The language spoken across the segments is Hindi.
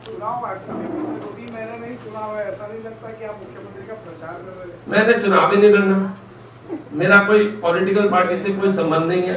चुनाव महीने में ही चुनाव है, ऐसा नहीं लगता कि आप मुख्यमंत्री का प्रचार कर रहे हैं? मैंने चुनाव ही नहीं लड़ना, मेरा कोई पॉलिटिकल पार्टी से कोई संबंध नहीं है।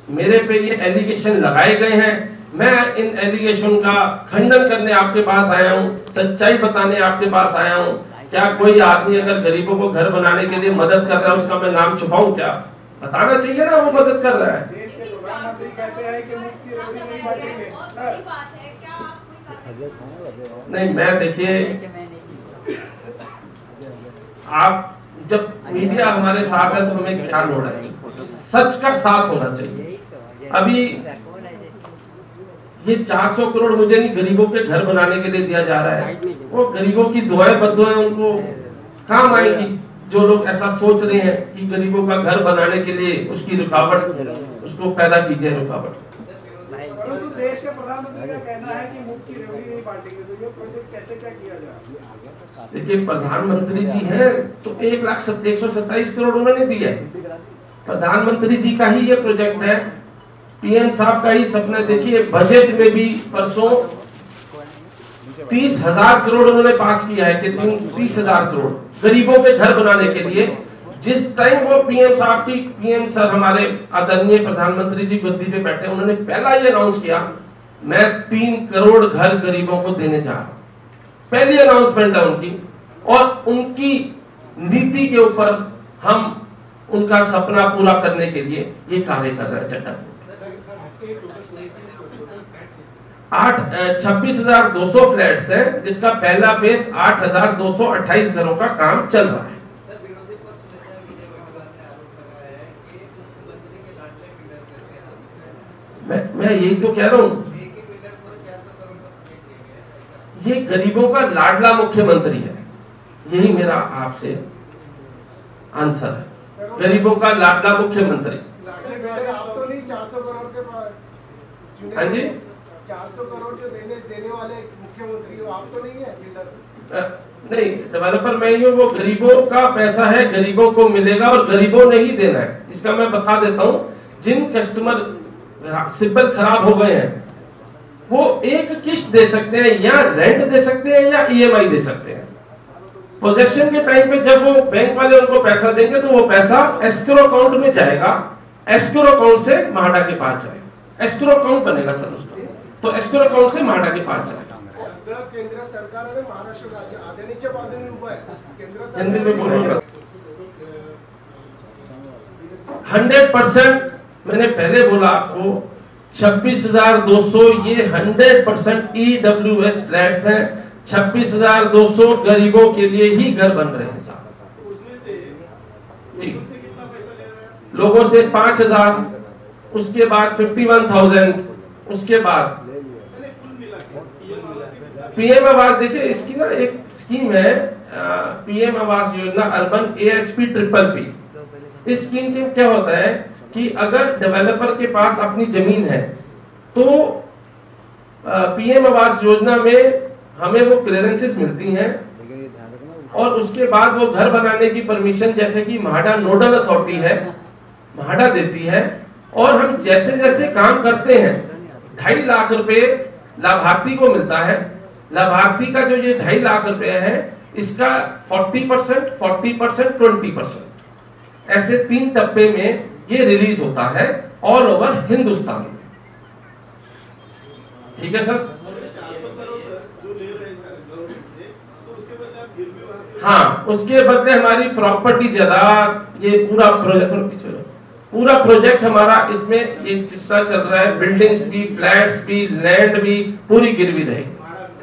मेरे पे ये एलिगेशन लगाए गए हैं, मैं इन एलिगेशन का खंडन करने आपके पास आया हूँ, सच्चाई बताने आपके पास आया हूँ। क्या कोई आदमी अगर गरीबों को घर बनाने के लिए मदद कर रहा है, उसका मैं नाम छुपाऊं? क्या बताना चाहिए ना वो मदद कर रहा है। देश के प्रधानमंत्री कहते हैं कि मुफ्त की रोटी नहीं बांटेंगे सर। नहीं, मैं देखिए, आप जब मीडिया हमारे साथ है तो हमें क्या होना चाहिए, सच का साथ होना चाहिए। अभी ये 400 करोड़ मुझे नहीं, गरीबों के घर बनाने के लिए दिया जा रहा है। वो गरीबों की दुआएं बद्दुआएं उनको काम आएगी। जो लोग ऐसा सोच रहे हैं कि गरीबों का घर बनाने के लिए उसकी रुकावट, उसको पैदा कीजिए रुकावट। परंतु देश के प्रधानमंत्री का कहना है कि मुफ्त की रोटी नहीं बांटेंगे, तो ये प्रोजेक्ट कैसे क्या किया जाए? देखिए, प्रधानमंत्री जी हैं तो 1,127 करोड़ उन्होंने दिया है। प्रधानमंत्री जी का ही ये प्रोजेक्ट है, पीएम साहब का ही सपना। देखिए, बजट में भी परसों 30,000 करोड़ उन्होंने पास किया है। कितनी? 30,000 करोड़ गरीबों के घर बनाने के लिए। जिस टाइम वो पीएम सर हमारे आदरणीय प्रधानमंत्री जी गद्दी पे बैठे, उन्होंने पहला ये अनाउंस किया, मैं 3 करोड़ घर गरीबों को देने जा रहा हूं। पहली अनाउंसमेंट है उनकी, और उनकी नीति के ऊपर हम उनका सपना पूरा करने के लिए ये कार्य कर रहे हैं। चट्टा 26,200 फ्लैट्स है, जिसका पहला फेज 8,228 घरों का काम चल रहा है। मैं यही तो कह रहा हूं, ये गरीबों का लाडला मुख्यमंत्री है। यही मेरा आपसे आंसर है, गरीबों का लाडला मुख्यमंत्री। आप तो नहीं 400 करोड़ के पास? हाँ जी, 400 करोड़ जो देने वाले मुख्यमंत्री हो, आप तो नहीं है? नहीं, डेवलपर मैं ही हूँ। वो गरीबों का पैसा है, गरीबों को मिलेगा और गरीबों ने ही देना है। इसका मैं बता देता हूँ, जिन कस्टमर सिबिल खराब हो गए हैं वो एक किस्त दे सकते हैं, या रेंट दे सकते हैं, या ईएमआई दे सकते हैं। पोजेशन के टाइम पे जब वो बैंक वाले उनको पैसा देंगे तो वो पैसा एस्क्रो अकाउंट में जाएगा, एस्क्रो अकाउंट से माडा के पास जाएगा। एस्क्रो अकाउंट बनेगा सर उसका, तो एस्क्रो अकाउंट से माडा के पास जाएगा। केंद्र सरकार आणि महाराष्ट्र राज्य आधीच्या बाजूने उभं आहे। केंद्र हिंदी में बोलूंगा 100%। मैंने पहले बोला आपको 26,200 ये 100% EWS फ्लैट्स हैं। 26,200 गरीबों के लिए ही घर बन रहे हैं साहब। जी, लोगों से 5,000, उसके बाद 51,000, उसके बाद पीएम आवास। देखिए, इसकी ना एक स्कीम है, PM Awas Yojana urban AHP PPP। इस स्कीम के क्या होता है कि अगर डेवलपर के पास अपनी जमीन है तो पीएम आवास योजना में हमें वो क्लियरेंसेस मिलती हैं, और उसके बाद वो घर बनाने की परमिशन, जैसे कि म्हाडा नोडल अथॉरिटी है, म्हाडा देती है। और हम जैसे जैसे काम करते हैं 2.5 लाख रुपए लाभार्थी को मिलता है। लाभार्थी का जो ये 2.5 लाख रुपए है, इसका 40%, 40%, 20% ऐसे 3 टप्पे में ये रिलीज होता है ऑल ओवर हिंदुस्तान में। ठीक है सर? हाँ, उसके बदले हमारी प्रॉपर्टी जायदाद, ये पूरा प्रोजेक्ट हमारा, इसमें ये जितना चल रहा है, बिल्डिंग्स भी, फ्लैट्स भी, लैंड भी, पूरी गिरवी रहेगी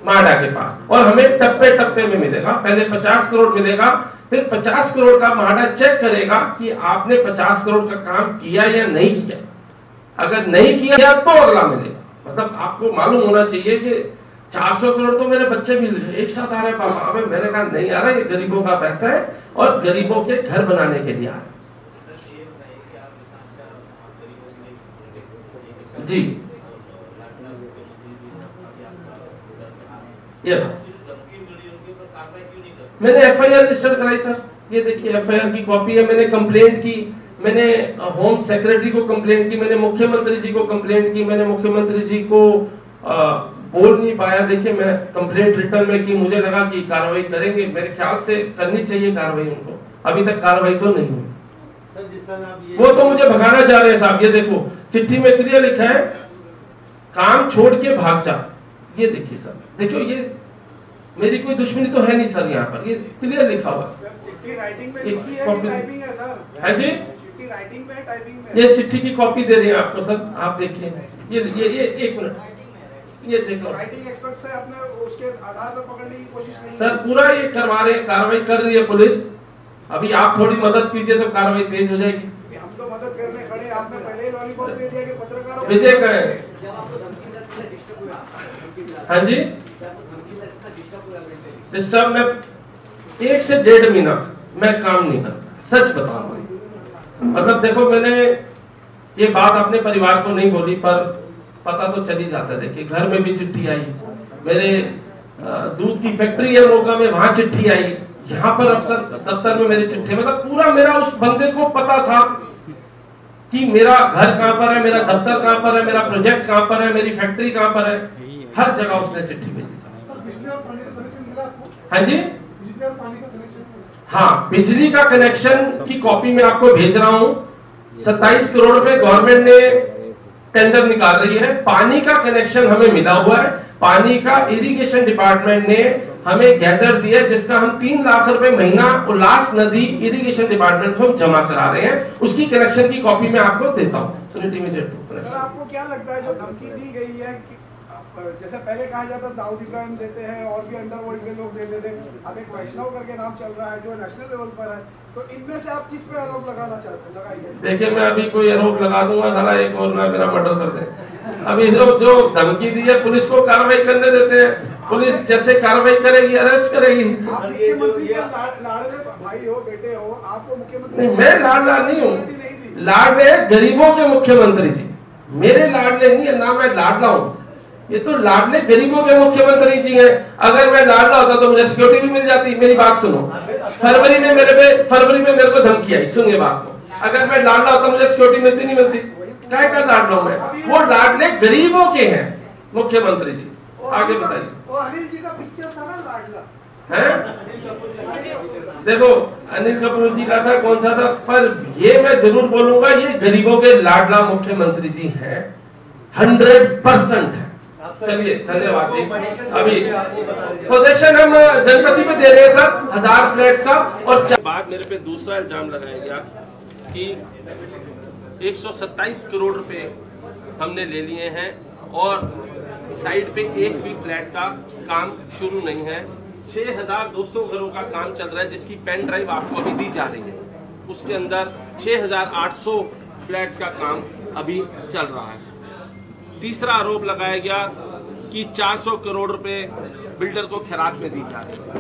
माडा के पास। और हमें टप्पे टप्पे में मिलेगा। पहले 50 करोड़ मिलेगा, फिर 50 करोड़ का माडा चेक करेगा कि आपने 50 करोड़ का काम किया या नहीं किया। अगर नहीं किया तो अगला मिलेगा। मतलब आपको मालूम होना चाहिए कि 400 करोड़ तो मेरे बच्चे भी एक साथ आ रहे हैं पापा। अबे मैंने कहा नहीं आ रहा, ये गरीबों का पैसा है और गरीबों के घर बनाने के लिए आ रहा है। जी यस, मैंने FIR रजिस्टर कराई सर। ये देखिए FIR की कॉपी है। मैंने कंप्लेंट की, मैंने होम सेक्रेटरी को कंप्लेंट की, मैंने मुख्यमंत्री जी को कंप्लेंट की, मैंने मुख्यमंत्री जी को बोल नहीं पाया। देखिए मैं कंप्लेंट रिटर्न में की, मुझे लगा कि कार्रवाई करेंगे, मेरे ख्याल से करनी चाहिए कार्रवाई उनको, अभी तक कार्रवाई तो नहीं हुई। वो तो मुझे भगाना चाह रहे हैं साहब। ये देखो चिट्ठी में क्लियर लिखा है, काम छोड़ के भाग जा। ये देखिए सर, देखो ये मेरी कोई दुश्मनी तो है नहीं सर, यहाँ पर ये क्लियर लिखा हुआ। चिट्ठी राइटिंग में लिखी है कि टाइपिंग है सर? है जी, चिट्ठी राइटिंग में, टाइपिंग में? ये चिट्ठी की कॉपी दे रही है आपको सर, आप देखिए। ये एक मिनट, ये देखो राइटिंग एक्सपर्ट से आपने उसके आधार पर पकड़ने की कोशिश नहीं? सर पूरा ये करवा रहे हैं, कार्रवाई कर रही है पुलिस। अभी आप थोड़ी मदद कीजिए तो कार्रवाई तेज हो जाएगी। हम तो मदद करने खड़े, आपने पहले ही लॉलीपॉप दे दिया कि पत्रकारों विजय का है। हाँ जी, डिस्टर्ब में 1 से 1.5 महीना मैं काम नहीं करता, सच बताऊं। मतलब देखो मैंने ये बात अपने परिवार को नहीं बोली, पर पता तो चल ही जाता है। देखिए घर में भी चिट्ठी आई, मेरे दूध की फैक्ट्री है मोगा में, वहां चिट्ठी आई, यहाँ पर अफसर दफ्तर में मेरी चिट्ठी। मतलब पूरा मेरा उस बंदे को पता था कि मेरा घर कहाँ पर है, मेरा दफ्तर कहाँ पर है, मेरा प्रोजेक्ट कहाँ पर है, मेरी फैक्ट्री कहाँ पर है, हर जगह उसने चिट्ठी भेजी सर। हाँ जी, हाँ बिजली का कनेक्शन की कॉपी मैं आपको भेज रहा हूँ। 27 करोड़ रुपए गवर्नमेंट ने टेंडर निकाल रही है। पानी का कनेक्शन हमें मिला हुआ है, पानी का इरिगेशन डिपार्टमेंट ने हमें गैजेट दिया है, जिसका हम 3 लाख रुपए महीना उल्लास नदी इरिगेशन डिपार्टमेंट को जमा करा रहे हैं। उसकी कनेक्शन की कॉपी मैं आपको देता हूँ। सर आपको क्या लगता है जो धमकी दी गई है कि जैसे पहले कहा जाता दाऊद इब्राहिम देते हैं और भी अंडरवर्ल्ड के लोग देते थे, अब एक वैष्णव करके नाम चल रहा है जो नेशनल लेवल पर है, तो इनमें से आप किस पे आरोप लगाना चाहते हैं? देखिए मैं अभी कोई आरोप लगा दूंगा साला एक और ना मेरा मर्डर कर दे। अभी जो धमकी दी है पुलिस को कार्रवाई करने देते हैं, पुलिस जैसे कार्रवाई करेगी अरेस्ट करेगी। आप मुख्यमंत्री के लाडले भाई हो, बेटे हो, आपको मुख्यमंत्री? नहीं मैं लाडला नहीं हूँ, लाडले गरीबों के मुख्यमंत्री जी, मेरे लाडले नहीं है ना, मैं लाडला हूँ। ये तो लाडले गरीबों के मुख्यमंत्री जी हैं। अगर मैं लाडला होता तो मुझे सिक्योरिटी भी मिल जाती। मेरी बात सुनो, फरवरी में मेरे को धमकी आई, सुनिए बात को। अगर मैं लाडला होता मुझे सिक्योरिटी मिलती नहीं मिलती? क्या कर लाडला मैं? वो लाडले गरीबों के हैं मुख्यमंत्री जी। आगे बताइए। अनिल जी का पिक्चर था ना लाडला, है? देखो अनिल कपूर जी का था, कौन सा था, पर ये मैं जरूर बोलूंगा ये गरीबों के लाडला मुख्यमंत्री जी हैं, 100% है। चलिए धन्यवाद जी। अभी पोजीशन हम जनपति में दे रहे हैं सर 1000 फ्लैट्स का। और बाद मेरे पे दूसरा इल्जाम लगाया गया कि 127 करोड़ रुपए हमने ले लिए हैं और साइड पे एक भी फ्लैट का काम शुरू नहीं है। 6200 घरों का काम चल रहा है, जिसकी पेन ड्राइव आपको अभी दी जा रही है। उसके अंदर 6800 फ्लैट्स का काम अभी चल रहा है। तीसरा आरोप लगाया गया कि 400 करोड़ रुपए बिल्डर को खैरात में दी जा रही है।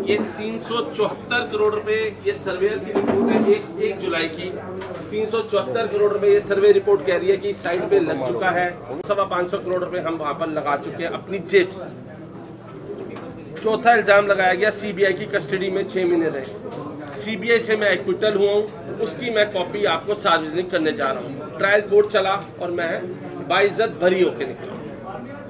ये 374 करोड़ रुपए, ये सर्वेयर की रिपोर्ट है 1 जुलाई की। 374 करोड़ रुपए ये सर्वे रिपोर्ट कह रही है कि साइड पे लग चुका है। 525 करोड़ रुपए हम वहां पर लगा चुके हैं अपनी जेब से। चौथा इल्जाम लगाया गया सीबीआई की कस्टडी में 6 महीने रहे। सीबीआई से मैं एक्विटल हुआ हूँ, उसकी मैं कॉपी आपको सार्वजनिक करने जा रहा हूँ। ट्रायल कोर्ट चला और मैं बाइज्जत भरी होकर निकला।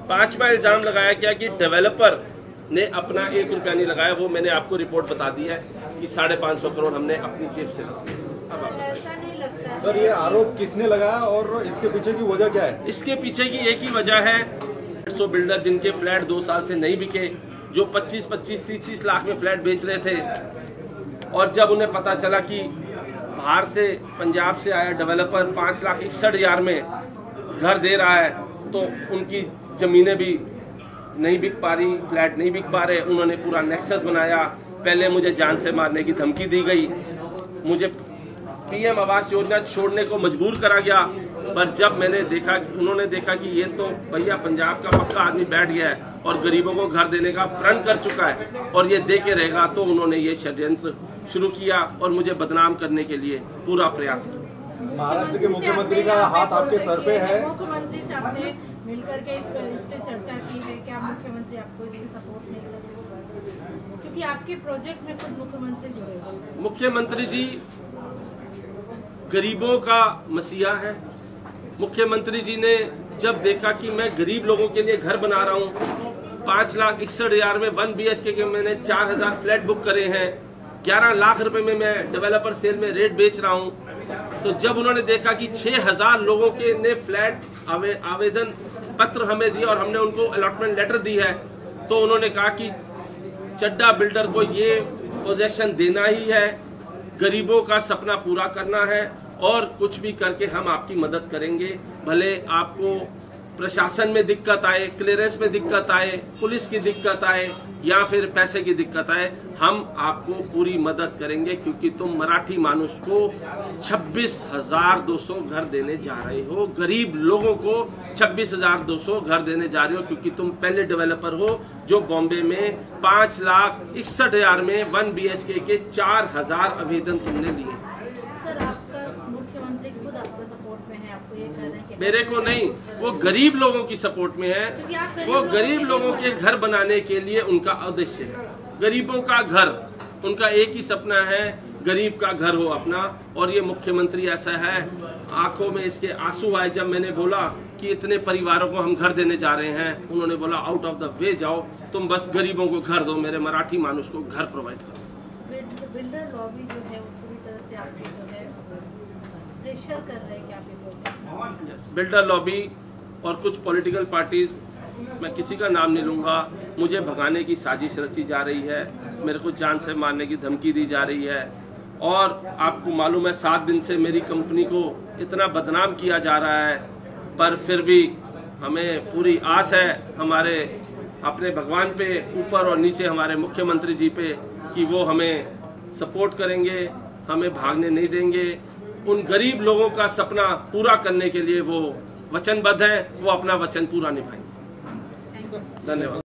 5वां इल्जाम लगाया गया कि डेवलपर ने अपना 1 रुपया नहीं लगाया। वो मैंने आपको रिपोर्ट बता दी है कि 550 करोड़ हमने अपनी जेब से लगाया। ऐसा नहीं लगता सर ये आरोप किसने लगाया और इसके पीछे की वजह क्या है? इसके पीछे की एक ही वजह है, 150 बिल्डर जिनके फ्लैट 2 साल से नहीं बिके, जो 25-25, 30-30 लाख में फ्लैट बेच रहे थे, और जब उन्हें पता चला कि बाहर से पंजाब से आया डेवलपर 5,61,000 में घर दे रहा है, तो उनकी जमीनें भी नहीं बिक पा रही, फ्लैट नहीं बिक पा रहे। उन्होंने पूरा नेक्सस बनाया। पहले मुझे जान से मारने की धमकी दी गई, मुझे पीएम आवास योजना छोड़ने को मजबूर करा गया। पर जब मैंने देखा, उन्होंने देखा कि ये तो भैया पंजाब का पक्का आदमी बैठ गया है और गरीबों को घर देने का प्रण कर चुका है और ये दे के रहेगा, तो उन्होंने ये षड्यंत्र शुरू किया और मुझे बदनाम करने के लिए पूरा प्रयास किया। महाराष्ट्र के मुख्यमंत्री का हाथ आपके सर पे है। मुख्यमंत्री से आपने मिलकर के इस पे चर्चा की है, क्या मुख्यमंत्री आपको इसमें सपोर्ट नहीं करेंगे? क्योंकि आपके प्रोजेक्ट में खुद मुख्यमंत्री जुड़े हुए। मुख्यमंत्री जी गरीबों का मसीहा है। मुख्यमंत्री जी ने जब देखा कि मैं गरीब लोगों के लिए घर बना रहा हूँ, 5,61,000 में 1 BHK के मैंने 4,000 फ्लैट बुक करे हैं, 11 लाख रुपए में मैं डेवलपर सेल में रेट बेच रहा हूँ। तो जब उन्होंने देखा कि 6,000 लोगों के ने फ्लैट आवेदन पत्र हमें दिए और हमने उनको अलॉटमेंट लेटर दी है, तो उन्होंने कहा कि चड्डा बिल्डर को ये पोजीशन देना ही है, गरीबों का सपना पूरा करना है और कुछ भी करके हम आपकी मदद करेंगे। भले आपको प्रशासन में दिक्कत आए, क्लियरेंस में दिक्कत आए, पुलिस की दिक्कत आए या फिर पैसे की दिक्कत आए, हम आपको पूरी मदद करेंगे, क्योंकि तुम मराठी मानुष को 26,200 घर देने जा रहे हो, गरीब लोगों को 26,200 घर देने जा रहे हो, क्योंकि तुम पहले डेवलपर हो जो बॉम्बे में 5,61,000 में 1 BHK के 4,000 आवेदन तुमने लिए। सर, आपका मुख्यमंत्री खुद आपका सपोर्ट में है, आपको ये कह रहे हैं कि मेरे को नहीं, वो गरीब लोगों की सपोर्ट में है। वो गरीब लोगों के घर बनाने के लिए उनका उद्देश्य है, गरीबों का घर, उनका एक ही सपना है, गरीब का घर हो अपना। और ये मुख्यमंत्री ऐसा है, आंखों में इसके आंसू आए जब मैंने बोला कि इतने परिवारों को हम घर देने जा रहे हैं। उन्होंने बोला आउट ऑफ द वे जाओ, तुम बस गरीबों को घर दो, मेरे मराठी मानुष को घर प्रोवाइड करो। बिल्डर लॉबी जो है वो पूरी तरह से आपको जो है प्रेशर कर रहे हैं कि आप ये प्रोजेक्ट। बिल्डर लॉबी और कुछ पॉलिटिकल पार्टीज, मैं किसी का नाम नहीं लूंगा, मुझे भगाने की साजिश रची जा रही है, मेरे को जान से मारने की धमकी दी जा रही है। और आपको मालूम है 7 दिन से मेरी कंपनी को इतना बदनाम किया जा रहा है, पर फिर भी हमें पूरी आस है हमारे अपने भगवान पे, ऊपर और नीचे हमारे मुख्यमंत्री जी पे, कि वो हमें सपोर्ट करेंगे, हमें भागने नहीं देंगे। उन गरीब लोगों का सपना पूरा करने के लिए वो वचनबद्ध है, वो अपना वचन पूरा निभाएंगे। धन्यवाद।